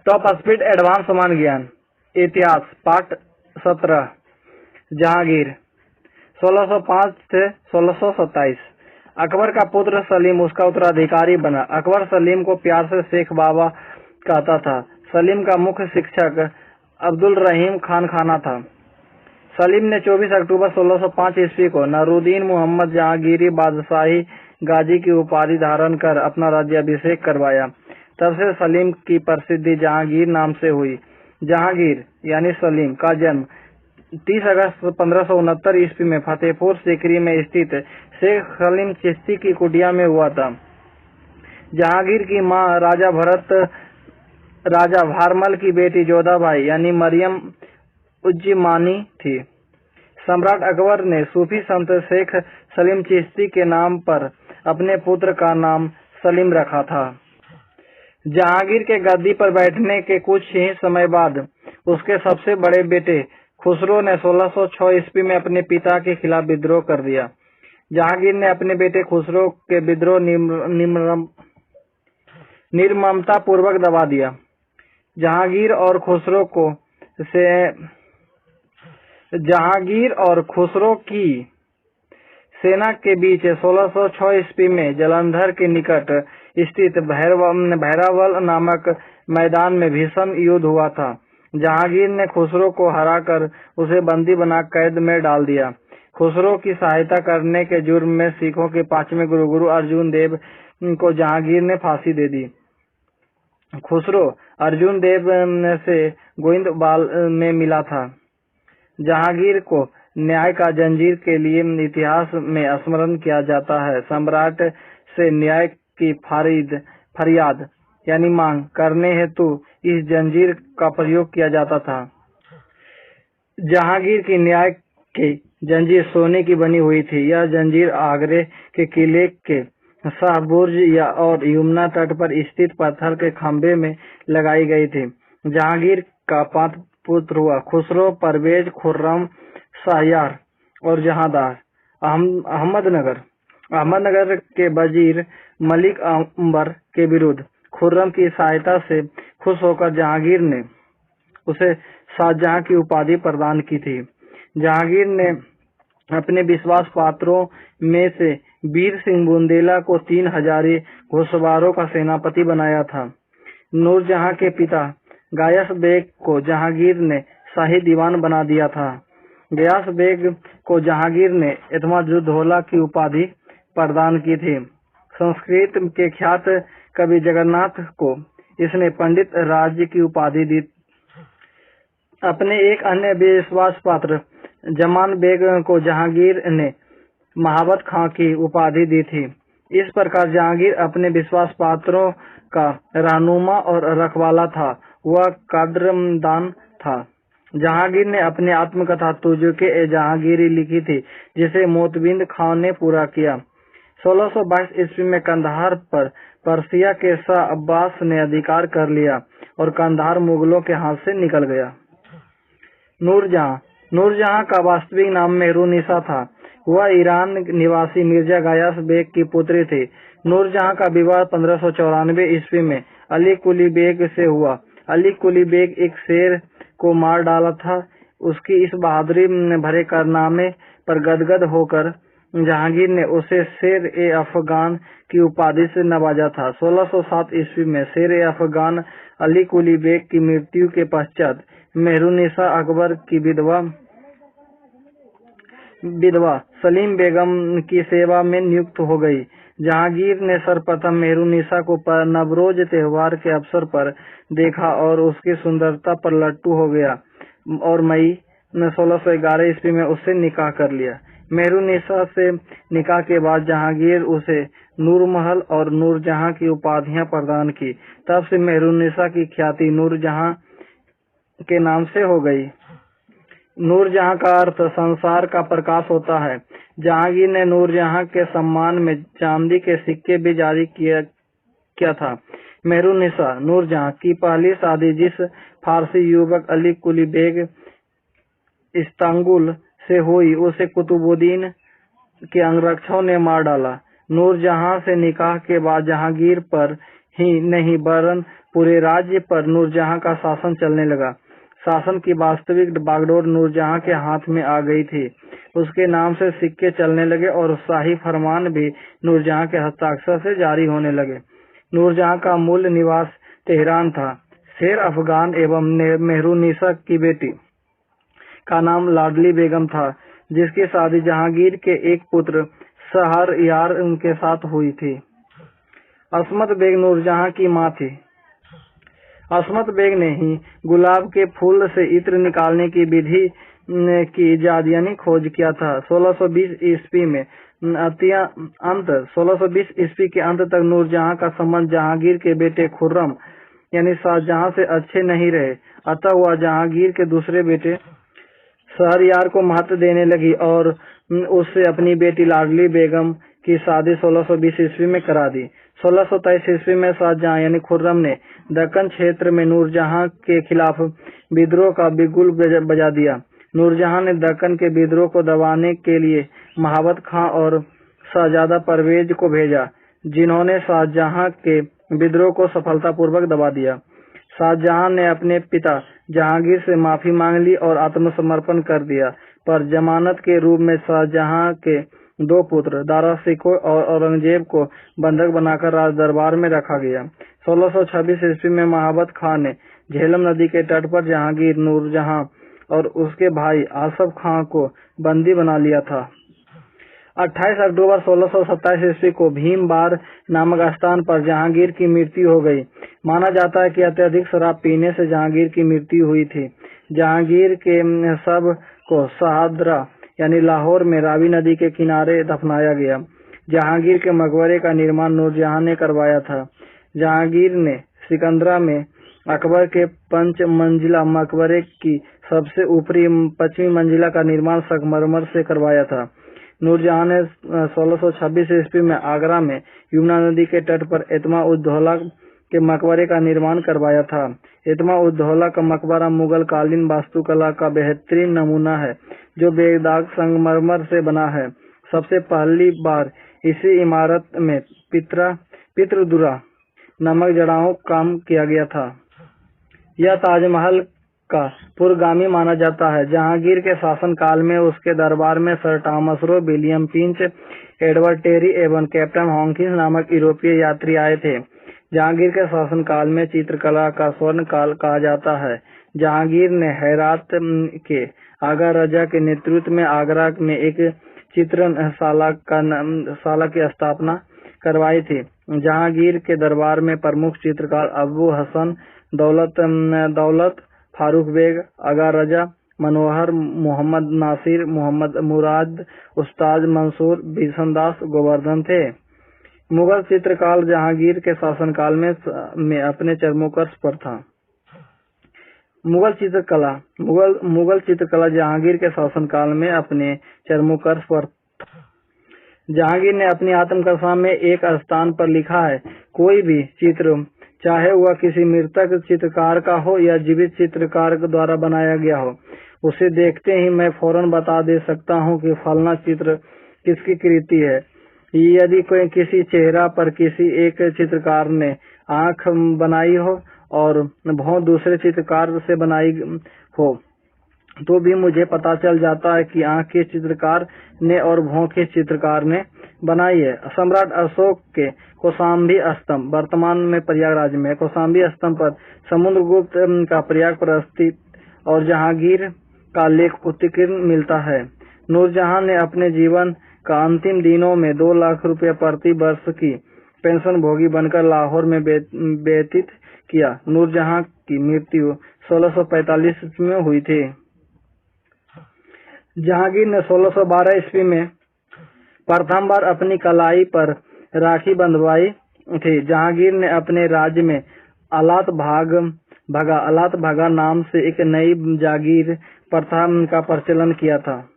Top speed advance समान ज्ञान इतिहास पाठ 17 जहांगीर 1605 से 1627। अकबर का पुत्र सलीम उसका उत्तराधिकारी बना। अकबर सलीम को प्यार से शेख बाबा कहता था। सलीम का मुख्य शिक्षक अब्दुल रहीम खान खाना था। सलीम ने 24 अक्टूबर 1605 ईस्वी को नरूद्दीन मुहम्मद जहांगीरी बादशाही गाजी की उपाधि धारण कर अपना राज्याभिषेक करवाया। तब से सलीम की प्रसिद्धि जहांगीर नाम से हुई। जहांगीर यानी सलीम का जन्म 30 अगस्त 1569 ईस्वी में फतेहपुर सीकरी में स्थित शेख सलीम चिश्ती की कुटिया में हुआ था। जहांगीर की मां राजा भारमल की बेटी जोधाबाई यानी मरियम उज्जमानी थी। सम्राट अकबर ने सूफी संत शेख सलीम चिश्ती के नाम पर अपने पुत्र का नाम सलीम रखा था। जहांगीर के गद्दी पर बैठने के कुछ ही समय बाद उसके सबसे बड़े बेटे खुसरो ने 1606 ईस्वी में अपने पिता के खिलाफ विद्रोह कर दिया। जहांगीर ने अपने बेटे खुसरो के विद्रोह निर्ममता पूर्वक दबा दिया। जहांगीर और खुसरो की सेना के बीच 1606 ईस्वी में जालंधर के निकट स्थित भैरावल नामक मैदान में भीषण युद्ध हुआ था। जहांगीर ने खुसरो को हराकर उसे बंदी बना कैद में डाल दिया। खुसरो की सहायता करने के जुर्म में सिखों के 5वें गुरु अर्जुन देव को जहांगीर ने फांसी दे दी। खुसरो अर्जुन देव से गोइंदवाल में मिला था। जहांगीर को न्याय का जंजीर के लिए इतिहास में स्मरण किया जाता है। सम्राट से न्याय की फरियाद यानी मांग करने हेतु इस जंजीर का प्रयोग किया जाता था। जहांगीर की न्याय की जंजीर सोने की बनी हुई थी। यह जंजीर आगरे के किले के शाहबुर्ज और यमुना तट पर स्थित पत्थर के खंभे में लगाई गई थी। जहांगीर का 5 पुत्र हुआ खुसरो, परवेज, खुर्रम, शाहयार और जहांदार। अहमदनगर के वजीर मलिक अंबर के विरुद्ध खुर्रम की सहायता से खुश होकर जहांगीर ने उसे शाहजहां की उपाधि प्रदान की थी। जहांगीर ने अपने विश्वास पात्रों में से वीर सिंह बुंदेला को 3 हजारी घुड़सवारों का सेनापति बनाया था। नूरजहां के पिता गयास बेग को जहांगीर ने शाही दीवान बना दिया था। गयास बेग को जहांगीर ने एतमादुद्दौला की उपाधि प्रदान की थी। संस्कृत के ख्यात कवि जगन्नाथ को इसने पंडित राज्य की उपाधि दी। अपने एक अन्य विश्वास पात्र जमान बेग को जहांगीर ने महाबत खां की उपाधि दी थी। इस प्रकार जहांगीर अपने विश्वास पात्रों का रहनुमा और रखवाला था। वह कद्रदान था। जहांगीर ने अपनी आत्मकथा तुझके ए जहांगीरी लिखी थी, जिसे मोतबिंद खां ने पूरा किया। 1622 ईस्वी में कंधार पर पर्सिया के शाह अब्बास ने अधिकार कर लिया और कंधार मुगलों के हाथ से निकल गया। नूरजहां का वास्तविक नाम मेहरुन्निसा था। वह ईरान निवासी मिर्जा गयास बेग की पुत्री थी। नूरजहां का विवाह 1594 ईस्वी में अली कुली बेग से हुआ। अली कुली बेग एक शेर को मार डाला था। उसकी इस बहादुरी भरे कारनामे पर गदगद होकर जहांगीर ने उसे शेर-ए-अफगान की उपाधि से नवाजा था। 1607 ईस्वी में शेर-ए-अफगान अली कुली बेग की मृत्यु के पश्चात मेहरुन्निसा अकबर की विधवा सलीम बेगम की सेवा में नियुक्त हो गई। जहांगीर ने सर्वप्रथम मेहरुन्निसा को नवरोज त्योहार के अवसर पर देखा और उसकी सुंदरता पर लट्टू हो गया और मई 1611 ईस्वी में उससे निकाह कर लिया। मेहरुन्निसा से निकाह के बाद जहांगीर उसे नूरमहल और नूरजहां की उपाधियां प्रदान की। तब से मेहरुन्निसा की ख्याति नूरजहां के नाम से हो गई। नूरजहां का अर्थ संसार का प्रकाश होता है। जहांगीर ने नूरजहां के सम्मान में चांदी के सिक्के भी जारी किया था। मेहरुन्निसा नूरजहां की पहली शादी जिस फारसी युवक अली कुली बेग इस्तांबुल से हुई, उसे कुतुबुद्दीन के अंगरक्षकों ने मार डाला। नूरजहां से निकाह के बाद जहांगीर पर ही नहीं वरन पूरे राज्य पर नूरजहां का शासन चलने लगा। शासन की वास्तविक बागडोर नूरजहां के हाथ में आ गई थी। उसके नाम से सिक्के चलने लगे और शाही फरमान भी नूरजहां के हस्ताक्षर से जारी होने लगे। नूरजहां का मूल निवास तेहरान था। शेर अफगान एवं मेहरुन्निसा की बेटी का नाम लाडली बेगम था, जिसकी शादी जहांगीर के एक पुत्र शहरयार के साथ हुई थी। असमत बेग नूरजहां की मां थी। असमत बेग ने ही गुलाब के फूल से इत्र निकालने की विधि की इजाद खोज किया था। 1620 ईस्वी में 1620 ईस्वी के अंत तक नूरजहां का संबंध जहांगीर के बेटे खुर्रम यानी शाहजहां से अच्छे नहीं रहे। अतः वह जहांगीर के दूसरे बेटे शहरयार को महत्व देने लगी और उससे अपनी बेटी लाडली बेगम की शादी 1620 ईस्वी में करा दी। 1623 ईस्वी में शाहजहां यानी खुर्रम ने दक्कन क्षेत्र में नूरजहां के खिलाफ विद्रोह का बिगुल बजा दिया। नूरजहां ने दक्कन के विद्रोह को दबाने के लिए महाबत खां और शहजादा परवेज को भेजा, जिन्होंने शाहजहां के विद्रोह को सफलतापूर्वक दबा दिया। शाहजहां ने अपने पिता जहांगीर से माफी मांग ली और आत्मसमर्पण कर दिया, पर जमानत के रूप में शाहजहां के दो पुत्र दारा शिकोह और औरंगजेब को बंधक बनाकर राज दरबार में रखा गया। 1626 ईस्वी में महाबत खां ने झेलम नदी के तट पर जहांगीर, नूरजहां और उसके भाई आसफ खां को बंदी बना लिया था। 28 अक्टूबर 1627 ईस्वी को भीमबार नामक स्थान पर जहांगीर की मृत्यु हो गई। माना जाता है कि अत्यधिक शराब पीने से जहांगीर की मृत्यु हुई थी। जहांगीर के शव को शहादरा यानी लाहौर में रावी नदी के किनारे दफनाया गया। जहांगीर के मकबरे का निर्माण नूरजहां ने करवाया था। जहांगीर ने सिकंदरा में अकबर के 5 मंजिला मकबरे की सबसे ऊपरी 5वीं मंजिला का निर्माण संगमरमर से करवाया था। नूरजहां ने 1626 ईस्वी में आगरा में यमुना नदी के तट पर एतमा-उद-दौला के मकबरे का निर्माण करवाया था। एतमा-उद-दौला का मकबरा मुगल कालीन वास्तुकला का बेहतरीन नमूना है, जो बेदाग संगमरमर से बना है। सबसे पहली बार इसी इमारत में पितृदुरा नमक जड़ाओं काम किया गया था। यह ताजमहल का पूर्वगामी माना जाता है। जहांगीर के शासनकाल में उसके दरबार में sir Thomas Roe, William Finch, Edward Terry एवं कैप्टन हॉकिंस नामक यूरोपीय यात्री आए थे। जहांगीर के शासनकाल में चित्रकला का स्वर्ण काल कहा जाता है। जहांगीर ने हेरात के आगा रजा के नेतृत्व में आगरा में एक चित्रणशाला की स्थापना करवाई थी। जहांगीर के दरबार में प्रमुख चित्रकार अबू हसन, दौलत फारूक बेग, आगा रजा, मनोहर, मोहम्मद नासिर, मोहम्मद मुराद, उस्ताद मंसूर, बिशनदास, गोवर्धन थे। मुगल चित्रकाल जहांगीर के शासनकाल में अपने चरमोत्कर्ष पर था। मुगल चित्रकला जहांगीर के शासनकाल में अपने चरमोत्कर्ष पर। जहांगीर ने अपनी आत्मकथा में एक स्थान पर लिखा है, कोई भी चित्र, चाहे वह किसी मृतक चित्रकार का हो या जीवित चित्रकार द्वारा बनाया गया हो, उसे देखते ही मैं फौरन बता दे सकता हूं कि फलना चित्र किसकी कृति है। यदि कोई किसी चेहरा पर किसी एक चित्रकार ने आंख बनाई हो और भौं दूसरे चित्रकार से बनाई हो, तो भी मुझे पता चल जाता है कि आंख किस चित्रकार ने और भौं किस चित्रकार ने बनाई है। सम्राट अशोक के कौशाम्बी स्तंभ, वर्तमान में प्रयागराज में कौशाम्बी स्तंभ पर समुद्रगुप्त का प्रयाग पर स्थित और जहांगीर का लेख उत्कीर्ण मिलता है। नूरजहां ने अपने जीवन का अंतिम दिनों में 2 लाख रुपए प्रति वर्ष की पेंशन भोगी बनकर लाहौर में व्यतीत किया। नूरजहां की मृत्यु 1645 में हुई थी। जहांगीर ने 1612 ईस्वी में प्रथम बार अपनी कलाई पर राखी बंधवाई थी। जहांगीर ने अपने राज्य में अलात भागा नाम से एक नई जागीर प्रथा का प्रचलन किया था।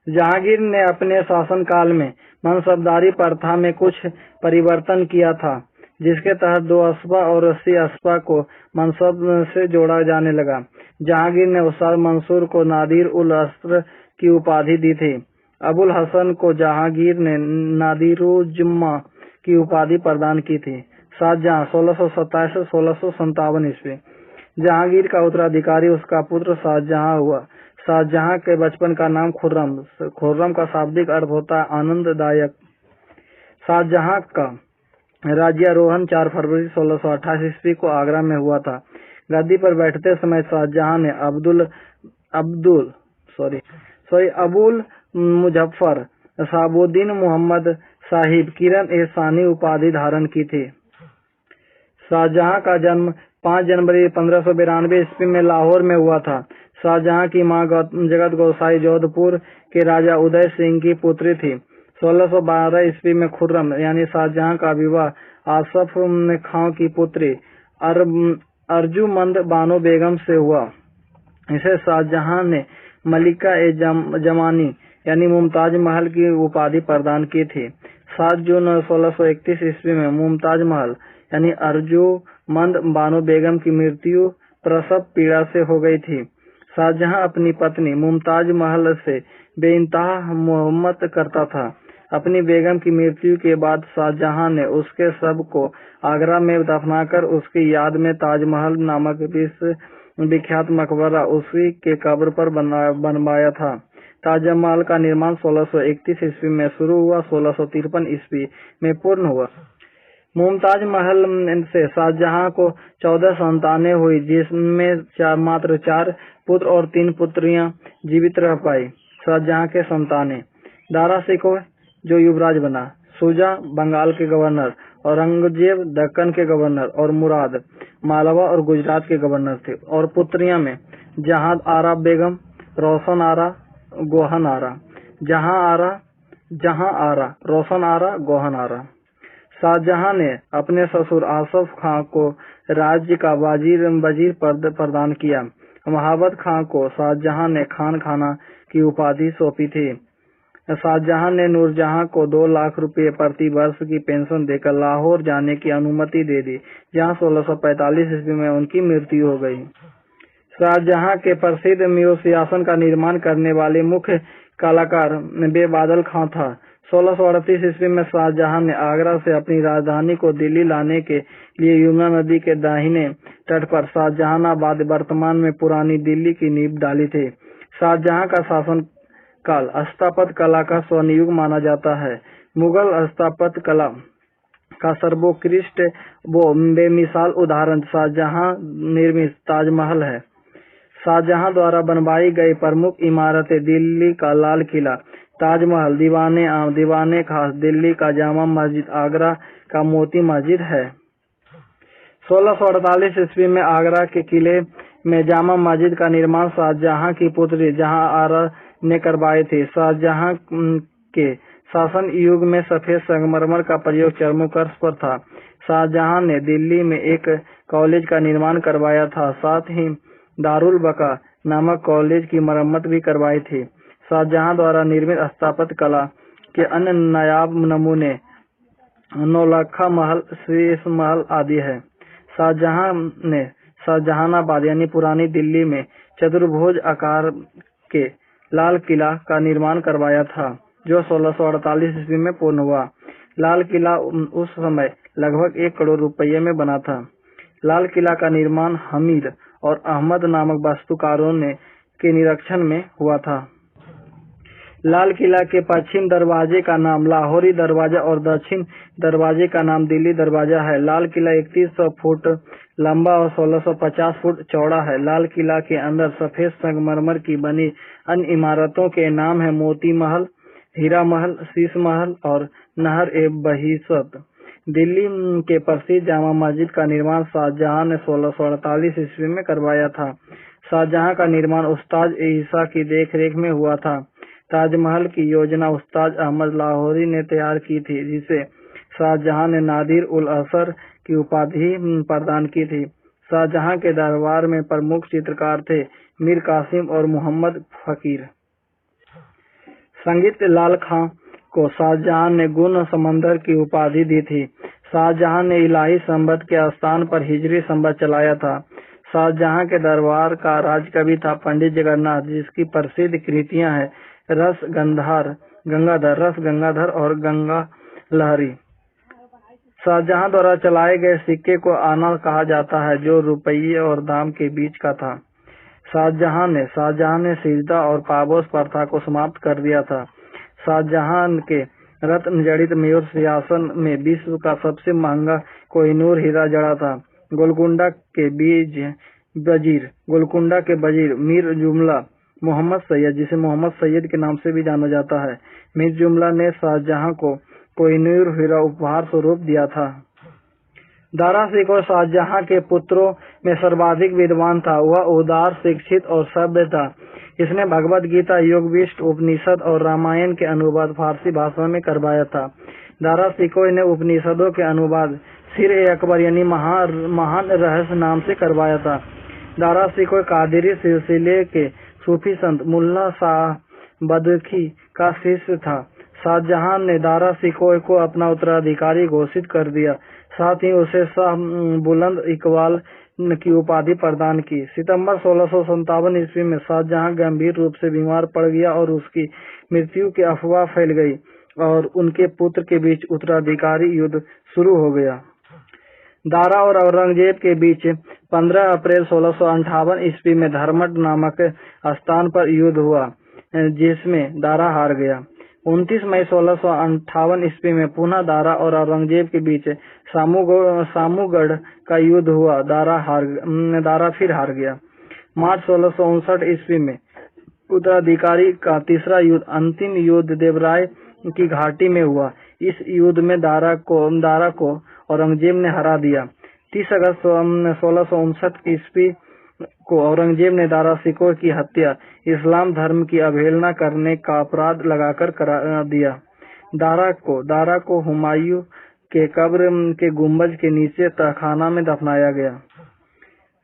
जहांगीर ने अपने शासनकाल में मनसबदारी प्रथा में कुछ परिवर्तन किया था, जिसके तहत 2 अस्पा और 80 अस्पा को मनसब से जोड़ा जाने लगा। जहांगीर ने उस्ताद मंसूर को नादिर उल अस्र की उपाधि दी थी। अबुल हसन को जहांगीर ने नादिरुज्जमा की उपाधि प्रदान की थी। शाहजहां 1627 से 1657 ईस्वी। जहांगीर का उत्तराधिकारी उसका पुत्र शाहजहां हुआ। शाहजहां के बचपन का नाम खुर्रम। खुर्रम का शाब्दिक अर्थ होता है आनंददायक। शाहजहां का राज्यारोहण 4 फरवरी 1628 ईस्वी को आगरा में हुआ था। गद्दी पर बैठते समय शाहजहां ने अबुल मुजफ्फर शहाबुद्दीन मोहम्मद साहिब किरण ए सानी उपाधि धारण की थी। शाहजहां का जन्म 5 जनवरी 1592 ईस्वी में लाहौर में हुआ था। शाहजहां की मां जगत गोसाई जोधपुर के राजा उदय सिंह की पुत्री थी। 1612 ईस्वी में खुर्रम यानी शाहजहां का विवाह आसफ खां की पुत्री अर्जुमंद बानो बेगम से हुआ। इसे शाहजहां ने मलिका ए जमानी यानी मुमताज महल की उपाधि प्रदान की थी। 7 जून 1631 ईस्वी में मुमताज महल यानी अर्जुमंद बानो बेगम की मृत्यु प्रसव पीड़ा से हो गई थी। शाहजहां अपनी पत्नी मुमताज महल से बेइंतहा मोहब्बत करता था। अपनी बेगम की मृत्यु के बाद शाहजहां ने उसके शव को आगरा में दफनाकर उसकी याद में ताजमहल नामक विख्यात मकबरा उसी के कब्र पर बनवाया था। ताजमहल का निर्माण 1631 ईस्वी में शुरू हुआ, 1653 ईस्वी में पूर्ण हुआ। मुमताज महल से शाहजहां को 14 संतानें हुई, जिसमें मात्र 4 पुत्र और 3 पुत्रियां जीवित रह पाई। शाहजहां के संतानें दारा शिकोह जो युवराज बना, शुजा बंगाल के गवर्नर, औरंगजेब दक्कन के गवर्नर और मुराद मालवा और गुजरात के गवर्नर थे। और पुत्रियां में जहां आरा बेगम, रोशन आरा, गोहन आरा, जहां आरा, रोशन आरा, गोहन आरा। शाहजहां ने अपने ससुर आसफ खां को राज्य का वजीर प्रदान किया। महाबत खां को शाहजहां ने खान खाना की उपाधि सौंपी थी। शाहजहां ने नूरजहां को 2 लाख रुपए प्रति वर्ष की पेंशन देकर लाहौर जाने की अनुमति दे दी, जहां 1645 ईस्वी में उनकी मृत्यु हो गई। शाहजहां के प्रसिद्ध म्यूजियम सिंहासन का निर्माण करने वाले मुख्य कलाकार बेबादल खां था। 1638 ईस्वी में शाहजहां ने आगरा से अपनी राजधानी को दिल्ली लाने के लिए यमुना नदी के दाहिने तट पर शाहजहानाबाद वर्तमान में पुरानी दिल्ली की नींव डाली थी। शाहजहां का शासन काल स्थापत्य कला का स्वर्ण युग माना जाता है। मुगल स्थापत्य कला का सर्वोत्कृष्ट वो बेमिसाल उदाहरण शाहजहां निर्मित ताजमहल है। शाहजहां द्वारा बनवाई गई प्रमुख इमारतें दिल्ली का लाल किला, ताजमहल, दीवाने खास, दिल्ली का जामा मस्जिद, आगरा का मोती मस्जिद है। 1648 ईस्वी में आगरा के किले में जामा मस्जिद का निर्माण शाहजहां की पुत्री जहां आरा ने करवाए थे। शाहजहां के शासन युग में सफेद संगमरमर का प्रयोग चरमोत्कर्ष पर था। शाहजहां ने दिल्ली में एक कॉलेज का निर्माण करवाया था, साथ ही दारुल बका नामक कॉलेज की मरम्मत भी करवाई थी। शाहजहां द्वारा निर्मित स्थापत्य कला के अन्य नायाब नमूने नौलखा महल, शीश महल आदि है। शाहजहां ने शाहजहानाबाद यानी पुरानी दिल्ली में चतुर्भुज आकार के लाल किला का निर्माण करवाया था, जो 1648 ईस्वी में पूर्ण हुआ। लाल किला उस समय लगभग 1 करोड़ रुपये में बना था। लाल किला का निर्माण हमीद और अहमद नामक वास्तुकारों के निरीक्षण में हुआ था। लाल किला के पश्चिम दरवाजे का नाम लाहौरी दरवाजा और दक्षिण दरवाजे का नाम दिल्ली दरवाजा है। लाल किला 3100 फुट लंबा और 1650 फुट चौड़ा है। लाल किला के अंदर सफेद संगमरमर की बनी अन्य इमारतों के नाम है मोती महल, हीरा महल, शीश महल और नहर ए बहिशत। दिल्ली के प्रसिद्ध जामा मस्जिद का निर्माण शाहजहां ने 1648 ईस्वी में करवाया था। शाहजहां का निर्माण उस्ताद ईसा की देखरेख में हुआ था। ताजमहल की योजना उस्ताद अहमद लाहौरी ने तैयार की थी, जिसे शाहजहां ने नादिर उल असर की उपाधि प्रदान की थी। शाहजहां के दरबार में प्रमुख चित्रकार थे मीर कासिम और मोहम्मद फकीर। संगीत लाल खां को शाहजहां ने गुण समंदर की उपाधि दी थी। शाहजहां ने इलाही संबत के स्थान पर हिजरी संबत चलाया था। शाहजहां के दरबार का राजकवि था पंडित जगन्नाथ, जिसकी प्रसिद्ध कृतियां हैं रस गंगाधर और गंगा लहरी। शाहजहां द्वारा चलाए गए सिक्के को आना कहा जाता है, जो रुपये और दाम के बीच का था। शाहजहां ने सिजदा और पाबोस प्रथा को समाप्त कर दिया था। शाहजहां के रत्न जड़ित मयूर सिंहासन में विश्व का सबसे महंगा कोहिनूर हीरा जड़ा था। गोलकुंडा के वजीर मीर जुमला मोहम्मद सैयद, जिसे मोहम्मद सैयद के नाम से भी जाना जाता है, मीर जुमला ने शाहजहां को कोहिनूर हीरा उपहार स्वरूप दिया था। दारा शिकोह शाहजहां के पुत्रों में सर्वाधिक विद्वान था। वह उदार, शिक्षित और सभ्य था। इसने भगवद गीता, योगविष्ट उपनिषद और रामायण के अनुवाद फारसी भाषा में करवाया था। दारा शिकोह ने उपनिषदों के अनुवाद सिर-ए-अकबर यानी महान रहस्य नाम से करवाया था। दारा शिकोह कादिरी सिलसिले के सूफी संत मुल्ला शाह बदखी का शिष्य था। शाहजहां ने दारा शिकोह को अपना उत्तराधिकारी घोषित कर दिया, साथ ही उसे शाह बुलंद इकबाल की उपाधि प्रदान की। सितंबर 1657 ईस्वी में शाहजहां गंभीर रूप से बीमार पड़ गया और उसकी मृत्यु की अफवाह फैल गई और उनके पुत्र के बीच उत्तराधिकारी युद्ध शुरू हो गया। दारा और औरंगजेब के बीच 15 अप्रैल 1658 ईस्वी में धर्मट नामक स्थान पर युद्ध हुआ, जिसमें दारा हार गया। 29 मई 1658 ईस्वी में पुनः दारा और औरंगजेब के बीच सामूगढ़ का युद्ध हुआ। दारा फिर हार गया। मार्च 1659 ईस्वी में उत्तराधिकारी का तीसरा युद्ध, अंतिम युद्ध, देवराय की घाटी में हुआ। इस युद्ध में दारा को औरंगजेब ने हरा दिया। 30 अगस्त 1659 ईस्वी को औरंगजेब ने दारा शिकोह की हत्या इस्लाम धर्म की अवहेलना करने का अपराध लगाकर करा दिया। दारा को हुमायूं के कब्र के गुंबज के नीचे तहखाना में दफनाया गया।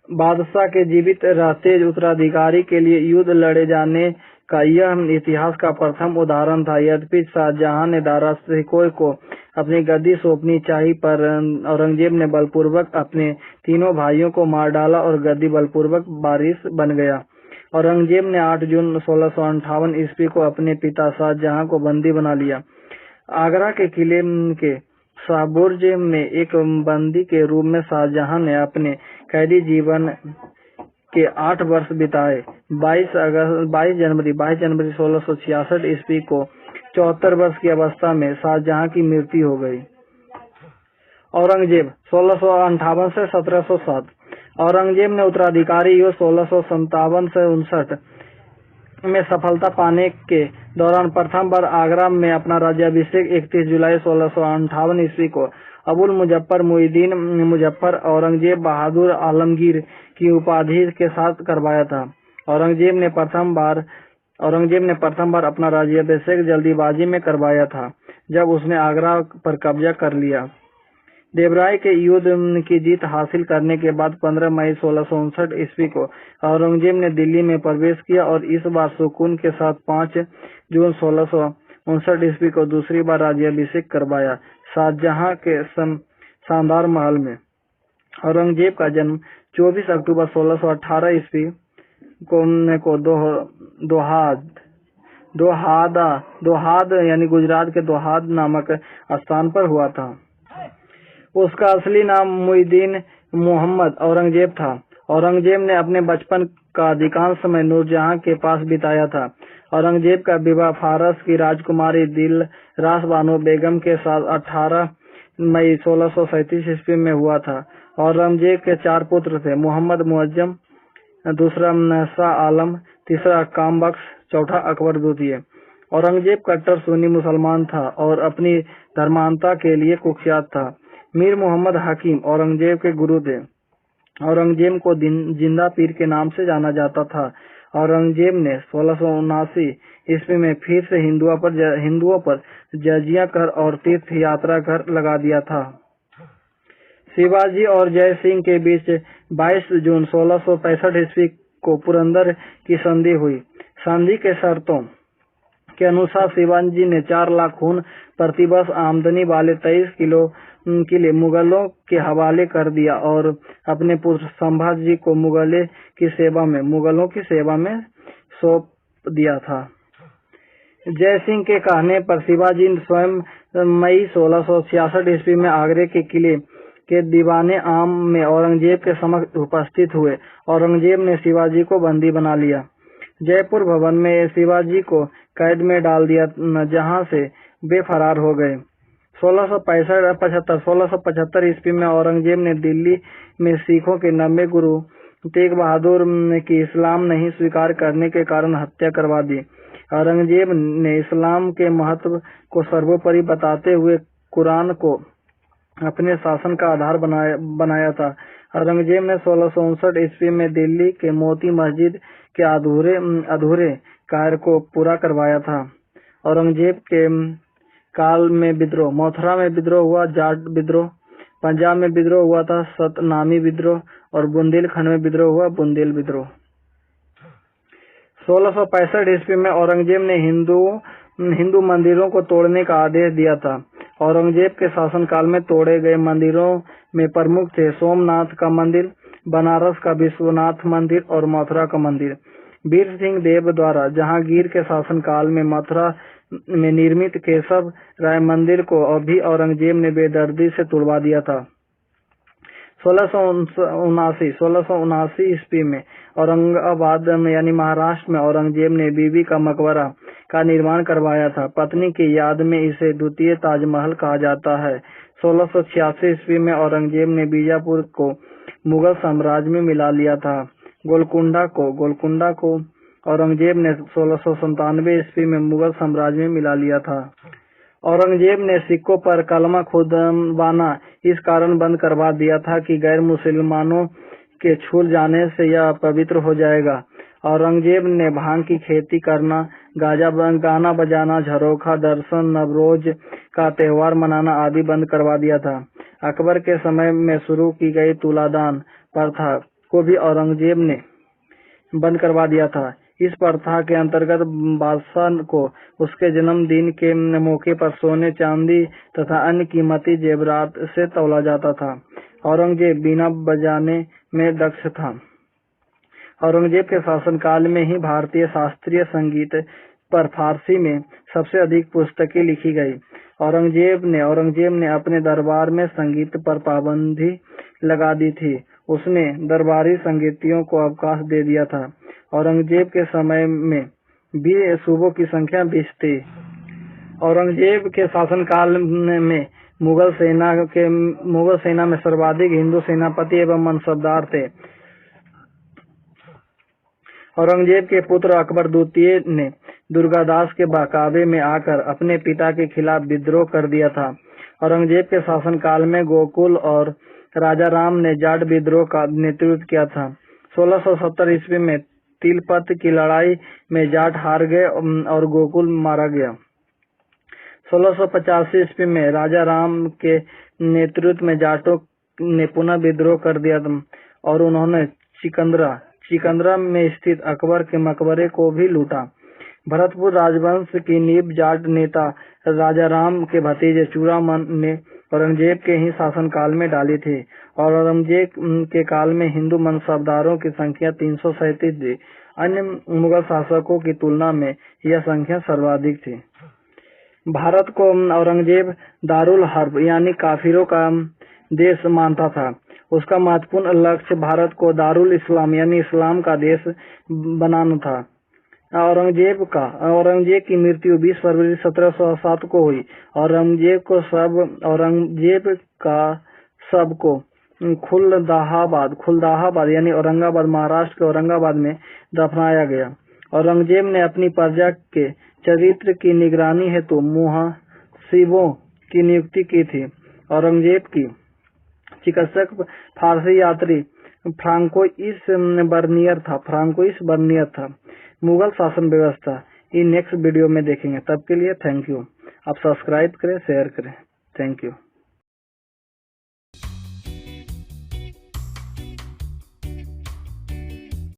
बादशाह के जीवित रहते उत्तराधिकारी के लिए युद्ध लड़े जाने का यह इतिहास का प्रथम उदाहरण था। यद्यपि शाहजहां ने दारा शिकोह को अपनी गद्दी सौंपनी चाहिए, पर औरंगजेब ने बलपूर्वक अपने तीनों भाइयों को मार डाला और गद्दी बलपूर्वक वारिस बन गया। औरंगजेब ने 8 जून 1658 ईस्वी को अपने पिता शाहजहां को बंदी बना लिया। आगरा के किले के शाहबुर्ज में एक बंदी के रूप में शाहजहां ने अपने कैदी जीवन के 8 वर्ष बिताए। 22 जनवरी 1666 ईस्वी को 74 वर्ष की अवस्था में शाहजहां की मृत्यु हो गई। औरंगजेब 1658 से 1707। औरंगजेब ने उत्तराधिकारी युद्ध 1657 से 59 में सफलता पाने के दौरान प्रथम बार आगरा में अपना राज्याभिषेक 31 जुलाई 1658 ईस्वी को अबुल मुजफ्फर मुईदीन मुजफ्फर औरंगजेब बहादुर आलमगीर की उपाधि के साथ करवाया था। औरंगजेब ने प्रथम बार अपना राज्याभिषेक जल्दीबाजी में करवाया था, जब उसने आगरा पर कब्जा कर लिया। देवराय के युद्ध की जीत हासिल करने के बाद 15 मई 1659 ईस्वी को औरंगजेब ने दिल्ली में प्रवेश किया और इस बार सुकून के साथ 5 जून 1659 ईस्वी को दूसरी बार राज्याभिषेक करवाया, शाहजहां के शानदार महल में। औरंगजेब का जन्म 24 अक्टूबर 1618 ईस्वी को दोहाद यानी गुजरात के दोहाद नामक स्थान पर हुआ था। उसका असली नाम मुईदीन मोहम्मद औरंगजेब था। औरंगजेब ने अपने बचपन का अधिकांश समय नूरजहां के पास बिताया था। औरंगजेब का विवाह फारस की राजकुमारी दिलरास बानो बेगम के साथ 18 मई 1637 ईस्वी में हुआ था। औरंगजेब के 4 पुत्र थे, मोहम्मद मुअज्जम, दूसरा शाह आलम, तीसरा कामबख्श, चौथा अकबर द्वितीय। औरंगजेब कट्टर सुन्नी मुसलमान था और अपनी धर्मांधता के लिए कुख्यात था। मीर मोहम्मद हकीम औरंगजेब के गुरु थे। औरंगजेब को जिंदा पीर के नाम से जाना जाता था। औरंगजेब ने 1679 ईस्वी में फिर से हिंदुओं पर जजिया कर और तीर्थ यात्रा कर लगा दिया था। शिवाजी और जय सिंह के बीच 22 जून 1665 ईस्वी को पुरंदर की संधि हुई। संधि के शर्तों के अनुसार शिवाजी ने 4 लाख खून प्रतिवर्ष आमदनी वाले 23 किले मुगलों के हवाले कर दिया और अपने पुत्र संभाजी को मुगलों की सेवा में सौंप दिया था। जय सिंह के कहने पर शिवाजी स्वयं मई 1666 ईस्वी में आगरे के किले के दीवाने आम में औरंगजेब के समक्ष उपस्थित हुए। औरंगजेब ने शिवाजी को बंदी बना लिया। जयपुर भवन में शिवाजी को कैद में डाल दिया, जहां से वे फरार हो गए। 1675 ईस्वी में औरंगजेब ने दिल्ली में सिखों के 90 गुरु तेग बहादुर की इस्लाम नहीं स्वीकार करने के कारण हत्या करवा दी। औरंगजेब ने इस्लाम के महत्व को सर्वोपरि बताते हुए कुरान को अपने शासन का आधार बनाया था। औरंगजेब ने 1659 ईस्वी में दिल्ली के मोती मस्जिद के अधूरे कार्य को पूरा करवाया था। औरंगजेब के काल में विद्रोह, मथुरा में विद्रोह हुआ, जाट विद्रोह, पंजाब में विद्रोह हुआ था, सतनामी विद्रोह, और बुंदेलखंड में विद्रोह हुआ, बुंदेल विद्रोह। 1665 ईस्वी में औरंगजेब ने हिंदू मंदिरों को तोड़ने का आदेश दिया था। औरंगजेब के शासनकाल में तोड़े गए मंदिरों में प्रमुख थे सोमनाथ का मंदिर, बनारस का विश्वनाथ मंदिर और मथुरा का मंदिर। वीर सिंह देव द्वारा जहांगीर के शासनकाल में मथुरा में निर्मित केशव राय मंदिर को अभी औरंगजेब ने बेदर्दी से तुड़वा दिया था। 1679 ईस्वी में औरंगाबाद में यानी महाराष्ट्र में औरंगजेब ने बीबी का मकबरा का निर्माण करवाया था। पत्नी की याद में इसे द्वितीय ताजमहल कहा जाता है। 1686 ईस्वी में औरंगजेब ने बीजापुर को मुगल साम्राज्य में मिला लिया था। गोलकुंडा को औरंगजेब ने 1697 ईस्वी में मुगल साम्राज्य में मिला लिया था। औरंगजेब ने सिखों पर कलमा खुदवाना इस कारण बंद करवा दिया था कि गैर मुसलमानों के छू जाने से यह पवित्र हो जाएगा। औरंगजेब ने भांग की खेती करना, गाना बजाना, झरोखा दर्शन, नवरोज का त्योहार मनाना आदि बंद करवा दिया था। अकबर के समय में शुरू की गई तुलादान प्रथा को भी औरंगजेब ने बंद करवा दिया था। इस प्रथा के अंतर्गत बादशाह को उसके जन्मदिन के मौके पर सोने, चांदी तथा अन्य कीमती जेवरात से तौला जाता था। औरंगजेब बीना बजाने में दक्ष था। औरंगजेब के शासनकाल में ही भारतीय शास्त्रीय संगीत पर फारसी में सबसे अधिक पुस्तकें लिखी गई। औरंगजेब ने अपने दरबार में संगीत पर पाबंदी लगा दी थी। उसने दरबारी संगीतज्ञों को अवकाश दे दिया था। औरंगजेब के समय में भी सूबों की संख्या 20 थी। औरंगजेब के शासनकाल में मुगल सेना में सर्वाधिक हिंदू सेनापति एवं मनसबदार थे। औरंगजेब के पुत्र अकबर द्वितीय ने दुर्गादास के बहकावे में आकर अपने पिता के खिलाफ विद्रोह कर दिया था। औरंगजेब के शासनकाल में गोकुल और राजा राम ने जाट विद्रोह का नेतृत्व किया था। 1670 ईस्वी में तिलपत की लड़ाई में जाट हार गए और गोकुल मारा गया। 1685 ईस्वी में राजा राम के नेतृत्व में जाटों ने पुनः विद्रोह कर दिया और उन्होंने सिकंदरा में स्थित अकबर के मकबरे को भी लूटा। भरतपुर राजवंश की नींव जाट नेता राजा राम के भतीजे चूड़ामन ने औरंगजेब के ही शासनकाल में डाली थी और औरंगजेब के काल में हिंदू मनसबदारों की संख्या 337 थी। अन्य मुगल शासकों की तुलना में यह संख्या सर्वाधिक थी। भारत को औरंगजेब दारुल हर्ब यानी काफिरों का देश मानता था। उसका महत्वपूर्ण लक्ष्य भारत को दारुल इस्लाम यानी इस्लाम का देश बनाना था। औरंगजेब की मृत्यु 20 फरवरी 1707 को हुई। औरंगजेब का शव को खुलदाहाबाद यानी औरंगाबाद महाराष्ट्र के औरंगाबाद में दफनाया गया। औरंगजेब ने अपनी प्रजा के चरित्र की निगरानी हेतु मुहसिबों की नियुक्ति की थी। औरंगजेब की चिकित्सक फारसी यात्री फ्रांकोइस बर्नियर था। मुगल शासन व्यवस्था नेक्स्ट वीडियो में देखेंगे। तब के लिए थैंक यू। आप सब्सक्राइब करें, शेयर करें। Thank you.